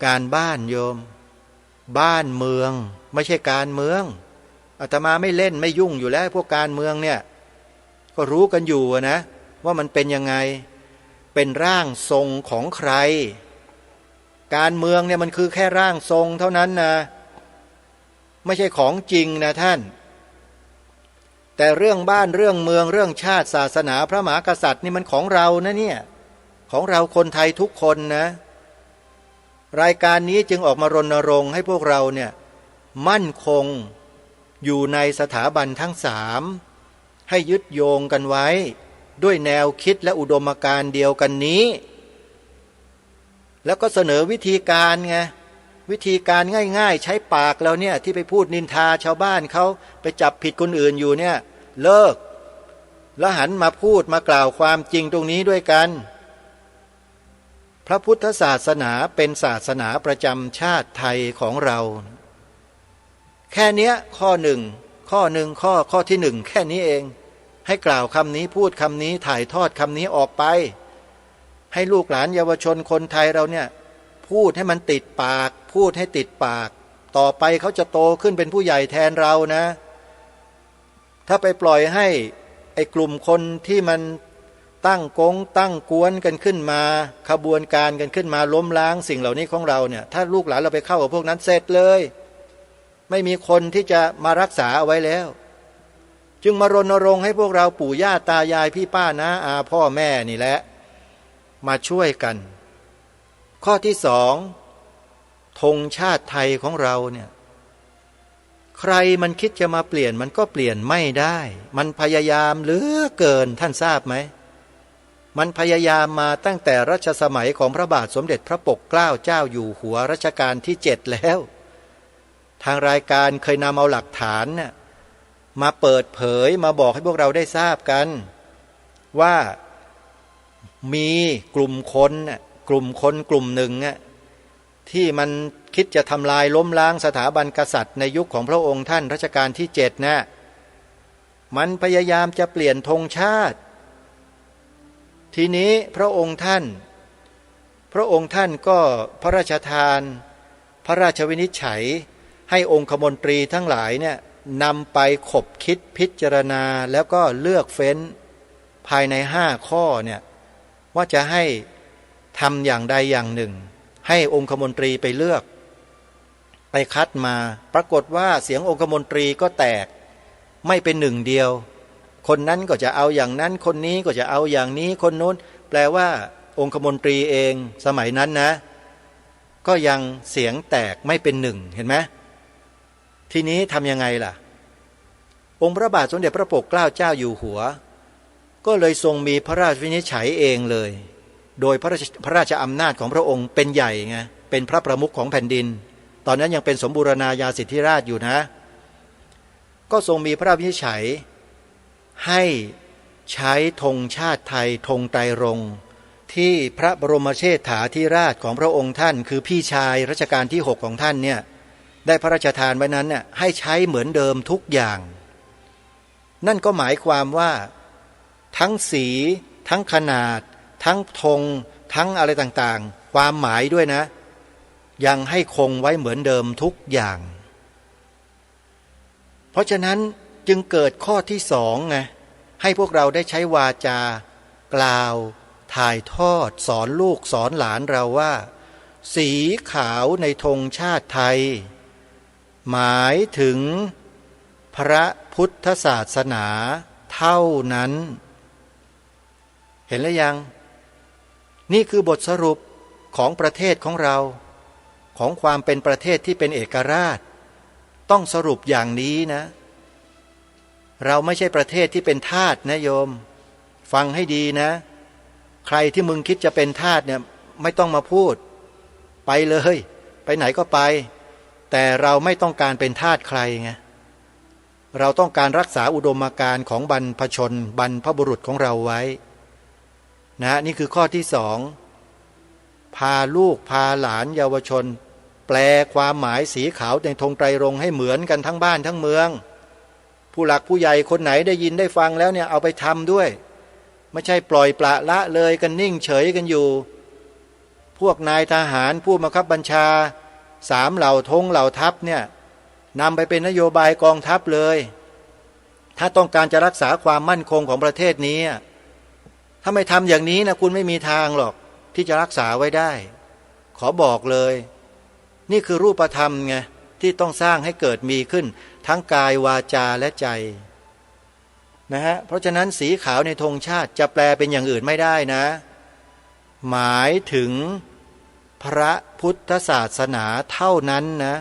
การบ้านโยมบ้านเมืองไม่ใช่การเมืองอาตมาไม่เล่นไม่ยุ่งอยู่แล้วพวกการเมืองเนี่ยก็รู้กันอยู่นะว่ามันเป็นยังไงเป็นร่างทรงของใครการเมืองเนี่ยมันคือแค่ร่างทรงเท่านั้นนะไม่ใช่ของจริงนะท่านแต่เรื่องบ้านเรื่องเมืองเรื่องชาติศาสนาพระมหากษัตริย์นี่มันของเรานะเนี่ยของเราคนไทยทุกคนนะรายการนี้จึงออกมารณรงค์ให้พวกเราเนี่ยมั่นคงอยู่ในสถาบันทั้งสามให้ยึดโยงกันไว้ด้วยแนวคิดและอุดมการณ์เดียวกันนี้แล้วก็เสนอวิธีการไงวิธีการง่ายๆใช้ปากเราเนี่ยที่ไปพูดนินทาชาวบ้านเขาไปจับผิดคนอื่นอยู่เนี่ยเลิกแล้วหันมาพูดมากล่าวความจริงตรงนี้ด้วยกันพระพุทธศาสนาเป็นศาสนาประจำชาติไทยของเราแค่เนี้ยข้อที่หนึ่งแค่นี้เองให้กล่าวคำนี้พูดคำนี้ถ่ายทอดคำนี้ออกไปให้ลูกหลานเยาวชนคนไทยเราเนี่ยพูดให้มันติดปากพูดให้ติดปากต่อไปเขาจะโตขึ้นเป็นผู้ใหญ่แทนเรานะถ้าไปปล่อยให้ไอ้กลุ่มคนที่มันตั้งกวนกันขึ้นมาขบวนการกันขึ้นมาล้มล้างสิ่งเหล่านี้ของเราเนี่ยถ้าลูกหลานเราไปเข้ากับพวกนั้นเสร็จเลยไม่มีคนที่จะมารักษาเอาไว้แล้วจึงมารณรงค์ให้พวกเราปู่ย่าตายายพี่ป้าน้าอาพ่อแม่นี่แหละมาช่วยกันข้อที่สองธงชาติไทยของเราเนี่ยใครมันคิดจะมาเปลี่ยนมันก็เปลี่ยนไม่ได้มันพยายามเหลือเกินท่านทราบไหมมันพยายามมาตั้งแต่รัชสมัยของพระบาทสมเด็จพระปกเกล้าเจ้าอยู่หัวรัชกาลที่7แล้วทางรายการเคยนำเอาหลักฐานเนี่ยมาเปิดเผยมาบอกให้พวกเราได้ทราบกันว่ามีกลุ่มคนกลุ่มหนึ่งที่มันคิดจะทำลายล้มล้างสถาบันกษัตริย์ในยุคของพระองค์ท่านรัชกาลที่7นะมันพยายามจะเปลี่ยนธงชาติทีนี้พระองค์ท่านก็พระราชทานพระราชวินิจฉัยให้องคมนตรีทั้งหลายเนี่ยนำไปขบคิดพิจารณาแล้วก็เลือกเฟ้นภายใน5 ข้อเนี่ยว่าจะให้ทำอย่างใดอย่างหนึ่งให้องคมนตรีไปเลือกไปคัดมาปรากฏว่าเสียงองคมนตรีก็แตกไม่เป็นหนึ่งเดียวคนนั้นก็จะเอาอย่างนั้นคนนี้ก็จะเอาอย่างนี้คนโน้นแปลว่าองคมนตรีเองสมัยนั้นนะก็ยังเสียงแตกไม่เป็นหนึ่งเห็นไหมทีนี้ทำยังไงล่ะองค์พระบาทสมเด็จพระปกเกล้าเจ้าอยู่หัวก็เลยทรงมีพระราชวินิจฉัยเองเลยโดยพระราชอำนาจของพระองค์เป็นใหญ่ไงเป็นพระประมุขของแผ่นดินตอนนั้นยังเป็นสมบูรณาญาสิทธิราชอยู่นะก็ทรงมีพระราชวินิจฉัยให้ใช้ธงชาติไทยธงไตรรงค์ที่พระบรมเชษฐาธิราชของพระองค์ท่านคือพี่ชายรัชกาลที่6ของท่านเนี่ยได้พระราชทานไว้นั้นเนี่ยให้ใช้เหมือนเดิมทุกอย่างนั่นก็หมายความว่าทั้งสีทั้งขนาดทั้งธงทั้งอะไรต่างๆความหมายด้วยนะยังให้คงไว้เหมือนเดิมทุกอย่างเพราะฉะนั้นจึงเกิดข้อที่สองไงให้พวกเราได้ใช้วาจากล่าวถ่ายทอดสอนลูกสอนหลานเราว่าสีขาวในธงชาติไทยหมายถึงพระพุทธศาสนาเท่านั้นเห็นแล้วยังนี่คือบทสรุปของประเทศของเราของความเป็นประเทศที่เป็นเอกราชต้องสรุปอย่างนี้นะ เราไม่ใช่ประเทศที่เป็นทาสนะโยมฟังให้ดีนะใครที่มึงคิดจะเป็นทาสเนี่ยไม่ต้องมาพูดไปเลยไปไหนก็ไปแต่เราไม่ต้องการเป็นทาสใครไงเราต้องการรักษาอุดมการณ์ของบรรพชนบรรพบุรุษของเราไว้นะนี่คือข้อที่สองพาลูกพาหลานเยาวชนแปลความหมายสีขาวในธงไตรรงค์ให้เหมือนกันทั้งบ้านทั้งเมืองผู้หลักผู้ใหญ่คนไหนได้ยินได้ฟังแล้วเนี่ยเอาไปทำด้วยไม่ใช่ปล่อยปละละเลยกันนิ่งเฉยกันอยู่พวกนายทหารผู้บังคับบัญชาสามเหล่าธงเหล่าทัพเนี่ยนำไปเป็นนโยบายกองทัพเลยถ้าต้องการจะรักษาความมั่นคงของประเทศนี้ถ้าไม่ทำอย่างนี้นะคุณไม่มีทางหรอกที่จะรักษาไว้ได้ขอบอกเลยนี่คือรูปธรรมไงที่ต้องสร้างให้เกิดมีขึ้นทั้งกายวาจาและใจนะฮะเพราะฉะนั้นสีขาวในธงชาติจะแปลเป็นอย่างอื่นไม่ได้นะหมายถึงพระพุทธศาสนาเท่านั้นนะ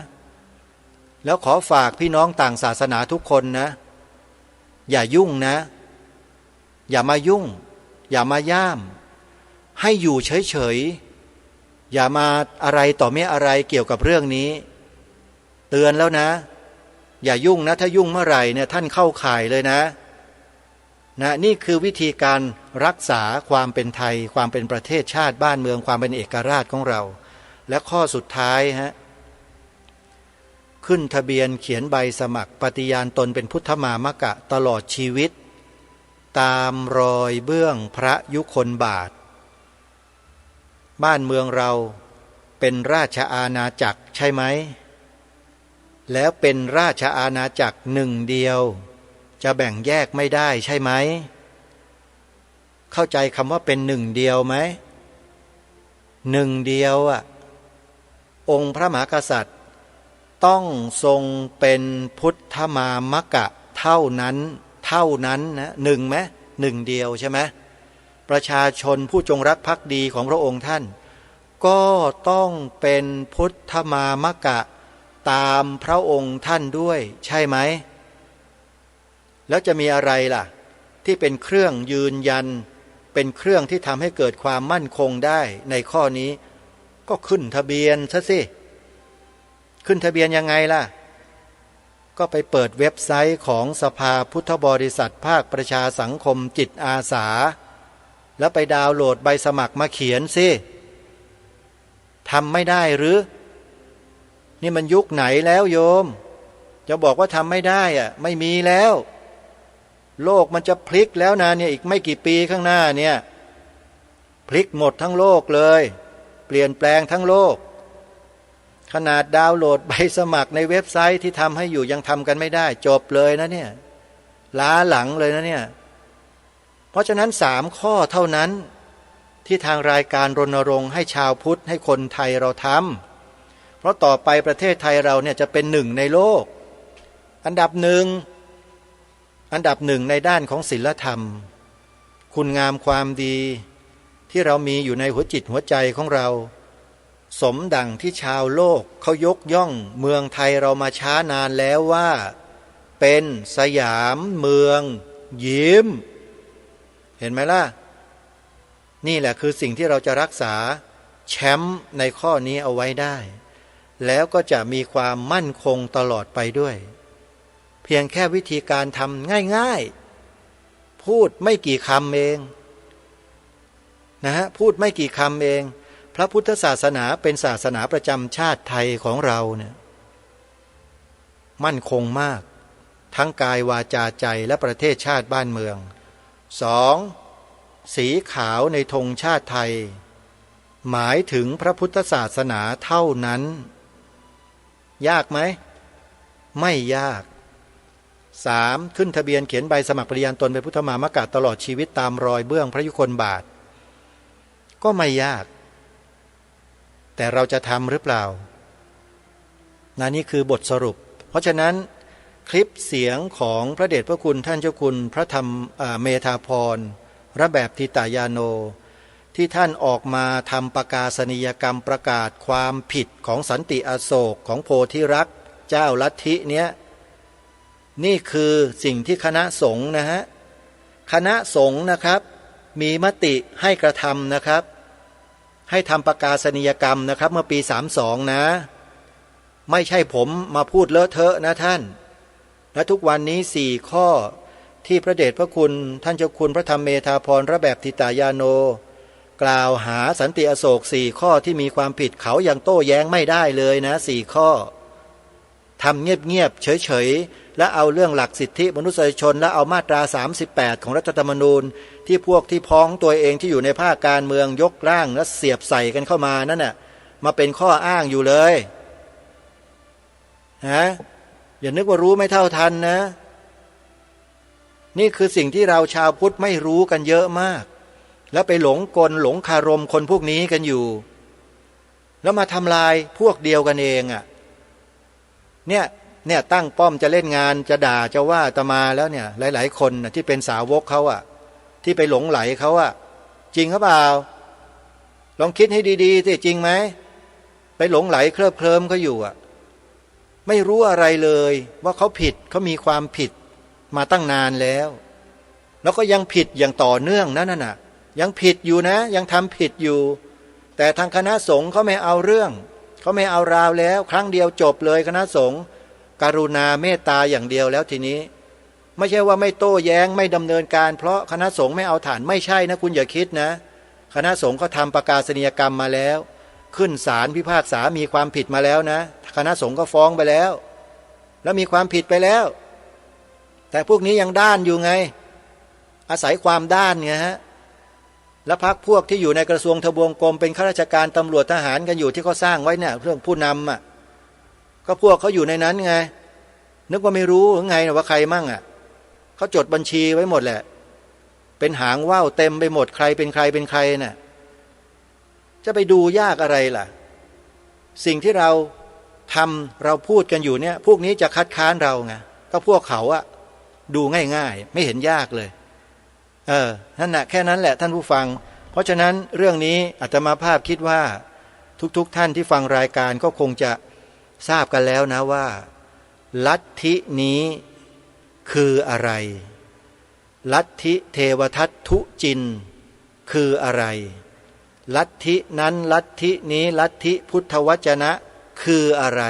แล้วขอฝากพี่น้องต่างศาสนาทุกคนนะอย่ายุ่งนะอย่ามายุ่งอย่ามาย่ามให้อยู่เฉยๆอย่ามาอะไรต่อไม่อะไรเกี่ยวกับเรื่องนี้เตือนแล้วนะอย่ายุ่งนะถ้ายุ่งเมื่อไหร่เนี่ยท่านเข้าข่ายเลยนะนี่คือวิธีการรักษาความเป็นไทยความเป็นประเทศชาติบ้านเมืองความเป็นเอกราชของเราและข้อสุดท้ายขึ้นทะเบียนเขียนใบสมัครปฏิญาณตนเป็นพุทธมามกะตลอดชีวิตตามรอยเบื้องพระยุคลบาทบ้านเมืองเราเป็นราชอาณาจักรใช่ไหมแล้วเป็นราชอาณาจักรหนึ่งเดียวจะแบ่งแยกไม่ได้ใช่ไหมเข้าใจคำว่าเป็นหนึ่งเดียวไหมหนึ่งเดียวองค์พระมหากษัตริย์ต้องทรงเป็นพุทธมามกะเท่านั้นนะหนึ่งไหมหนึ่งเดียวใช่ไหมประชาชนผู้จงรักภักดีของพระองค์ท่านก็ต้องเป็นพุทธมามกะตามพระองค์ท่านด้วยใช่ไหมแล้วจะมีอะไรล่ะที่เป็นเครื่องยืนยันเป็นเครื่องที่ทำให้เกิดความมั่นคงได้ในข้อนี้ก็ขึ้นทะเบียนซะสิขึ้นทะเบียนยังไงล่ะก็ไปเปิดเว็บไซต์ของสภาพุทธบริษัทภาคประชาสังคมจิตอาสาแล้วไปดาวน์โหลดใบสมัครมาเขียนสิทำไม่ได้หรือนี่มันยุคไหนแล้วโยมจะบอกว่าทำไม่ได้ไม่มีแล้วโลกมันจะพลิกแล้วนะเนี่ยอีกไม่กี่ปีข้างหน้าเนี่ยพลิกหมดทั้งโลกเลยเปลี่ยนแปลงทั้งโลกขนาดดาวน์โหลดใบสมัครในเว็บไซต์ที่ทำให้อยู่ยังทำกันไม่ได้จบเลยนะเนี่ยล้าหลังเลยนะเนี่ยเพราะฉะนั้น3ข้อเท่านั้นที่ทางรายการรณรงค์ให้ชาวพุทธให้คนไทยเราทำเพราะต่อไปประเทศไทยเราเนี่ยจะเป็นหนึ่งในโลกอันดับหนึ่งในด้านของศีลธรรมคุณงามความดีที่เรามีอยู่ในหัวจิตหัวใจของเราสมดังที่ชาวโลกเขายกย่องเมืองไทยเรามาช้านานแล้วว่าเป็นสยามเมืองยิ้มเห็นไหมล่ะนี่แหละคือสิ่งที่เราจะรักษาแชมป์ในข้อนี้เอาไว้ได้แล้วก็จะมีความมั่นคงตลอดไปด้วยเพียงแค่วิธีการทำง่ายๆพูดไม่กี่คำเองพูดไม่กี่คำเองพระพุทธศาสนาเป็นศาสนาประจำชาติไทยของเราเนี่ยมั่นคงมากทั้งกายวาจาใจและประเทศชาติบ้านเมือง 2. สีขาวในธงชาติไทยหมายถึงพระพุทธศาสนาเท่านั้นยากไหมไม่ยาก 3. ขึ้นทะเบียนเขียนใบสมัครปฏิญาณตนเป็นพุทธมามกะตลอดชีวิตตามรอยเบื้องพระยุคลบาทก็ไม่ยากแต่เราจะทำหรือเปล่านี่คือบทสรุปเพราะฉะนั้นคลิปเสียงของพระเดชพระคุณท่านเจ้าคุณพระธรรมเมธาภรณ์ระแบบทิตายาโนที่ท่านออกมาทำประกาศนียกรรมประกาศความผิดของสันติอโศกของโพธิรักษ์เจ้าลัทธิเนี้ย นี่คือสิ่งที่คณะสงฆ์นะฮะคณะสงฆ์นะครับมีมติให้กระทำนะครับให้ทำประกาศนียกรรมนะครับเมื่อปี32นะไม่ใช่ผมมาพูดเลอะเทอะนะท่านและทุกวันนี้4ข้อที่พระเดชพระคุณท่านเจ้าคุณพระธรรมเมธาภรณ์ระแบบทิตายาโนกล่าวหาสันติอโศก4ข้อที่มีความผิดเขายังโต้แย้งไม่ได้เลยนะ4ข้อทำเงียบๆเฉยๆและเอาเรื่องหลักสิทธิมนุษยชนและเอามาตรา38ของรัฐธรรมนูญที่พวกที่พ้องตัวเองที่อยู่ในภาคการเมืองยกร่างและเสียบใส่กันเข้ามานั่นน่ะมาเป็นข้ออ้างอยู่เลยฮะอย่านึกว่ารู้ไม่เท่าทันนะนี่คือสิ่งที่เราชาวพุทธไม่รู้กันเยอะมากแล้วไปหลงกลหลงคารมคนพวกนี้กันอยู่แล้วมาทำลายพวกเดียวกันเองอ่ะเนี่ยตั้งป้อมจะเล่นงานจะด่าจะว่าอาตมาแล้วเนี่ยหลายๆคนที่เป็นสาวกเขาอ่ะที่ไปหลงไหลเขาอ่ะจริงหรือเปล่าลองคิดให้ดีๆสิจริงไหมไปหลงไหลเคลิบเคลิ้มเขาอยู่อ่ะไม่รู้อะไรเลยว่าเขาผิดเขามีความผิดมาตั้งนานแล้วก็ยังผิดอย่างต่อเนื่องนั่นน่ะยังผิดอยู่นะยังทำผิดอยู่แต่ทางคณะสงฆ์เขาไม่เอาเรื่องเขาไม่เอาราวแล้วครั้งเดียวจบเลยคณะสงฆ์กรุณาเมตตาอย่างเดียวแล้วทีนี้ไม่ใช่ว่าไม่โต้แย้งไม่ดำเนินการเพราะคณะสงฆ์ไม่เอาฐานไม่ใช่นะคุณอย่าคิดนะคณะสงฆ์เขาทำประกาศนียกรรมมาแล้วขึ้นศาลพิพากษามีความผิดมาแล้วนะคณะสงฆ์ก็ฟ้องไปแล้วแล้วมีความผิดไปแล้วแต่พวกนี้ยังด้านอยู่ไงอาศัยความด้านไงฮะและพรรคพวกที่อยู่ในกระทรวงทบวงกรมเป็นข้าราชการตำรวจทหารกันอยู่ที่เขาสร้างไว้เนี่ยเรื่องผู้นำอ่ะก็พวกเขาอยู่ในนั้นไงนึกว่าไม่รู้หรือไงนะว่าใครมั่งอ่ะเขาจดบัญชีไว้หมดแหละเป็นหางว่าวเต็มไปหมดใครเป็นใครเป็นใครน่ะจะไปดูยากอะไรล่ะสิ่งที่เราทำเราพูดกันอยู่เนี่ยพวกนี้จะคัดค้านเราไงก็พวกเขาอะดูง่ายๆไม่เห็นยากเลยนั่นแหละแค่นั้นแหละท่านผู้ฟังเพราะฉะนั้นเรื่องนี้อาตมาภาพคิดว่าทุกท่านที่ฟังรายการก็คงจะทราบกันแล้วนะว่าลัทธินี้คืออะไรลัทธิเทวทัตถุจินคืออะไรลัทธินั้นลัทธินี้ลัทธิพุทธวจนะคืออะไร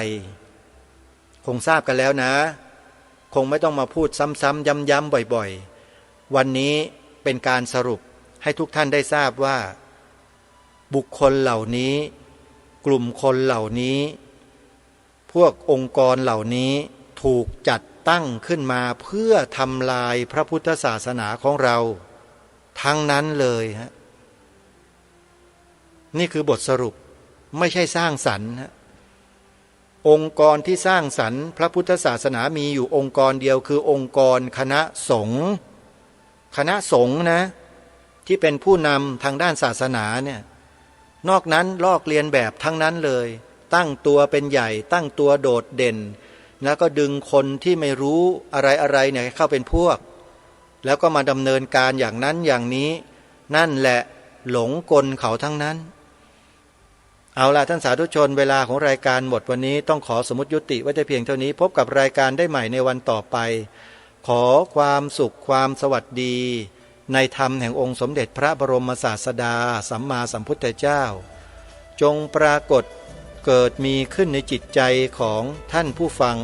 คงทราบกันแล้วนะคงไม่ต้องมาพูดซ้ำๆย้ำๆบ่อยๆวันนี้เป็นการสรุปให้ทุกท่านได้ทราบว่าบุคคลเหล่านี้กลุ่มคนเหล่านี้พวกองค์กรเหล่านี้ถูกจัดตั้งขึ้นมาเพื่อทำลายพระพุทธศาสนาของเราทั้งนั้นเลยฮะนี่คือบทสรุปไม่ใช่สร้างสรรค์ฮะองค์กรที่สร้างสรรค์พระพุทธศาสนามีอยู่องค์กรเดียวคือองค์กรคณะสงฆ์นะที่เป็นผู้นำทางด้านศาสนาเนี่ยนอกนั้นลอกเลียนแบบทั้งนั้นเลยตั้งตัวเป็นใหญ่ตั้งตัวโดดเด่นแล้วก็ดึงคนที่ไม่รู้อะไรเนี่ยเข้าเป็นพวกแล้วก็มาดำเนินการอย่างนั้นอย่างนี้นั่นแหละหลงกลเขาทั้งนั้นเอาล่ะท่านสาธุชนเวลาของรายการหมดวันนี้ต้องขอสมมุติยุติไว้แต่เพียงเท่านี้พบกับรายการได้ใหม่ในวันต่อไปขอความสุขความสวัสดีในธรรมแห่งองค์สมเด็จพระบรมศาสดาสัมมาสัมพุทธเจ้าจงปรากฏเกิดมีขึ้นในจิตใจของท่านผู้ฟัง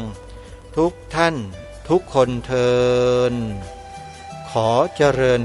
ทุกท่านทุกคนเทอญขอเจริญ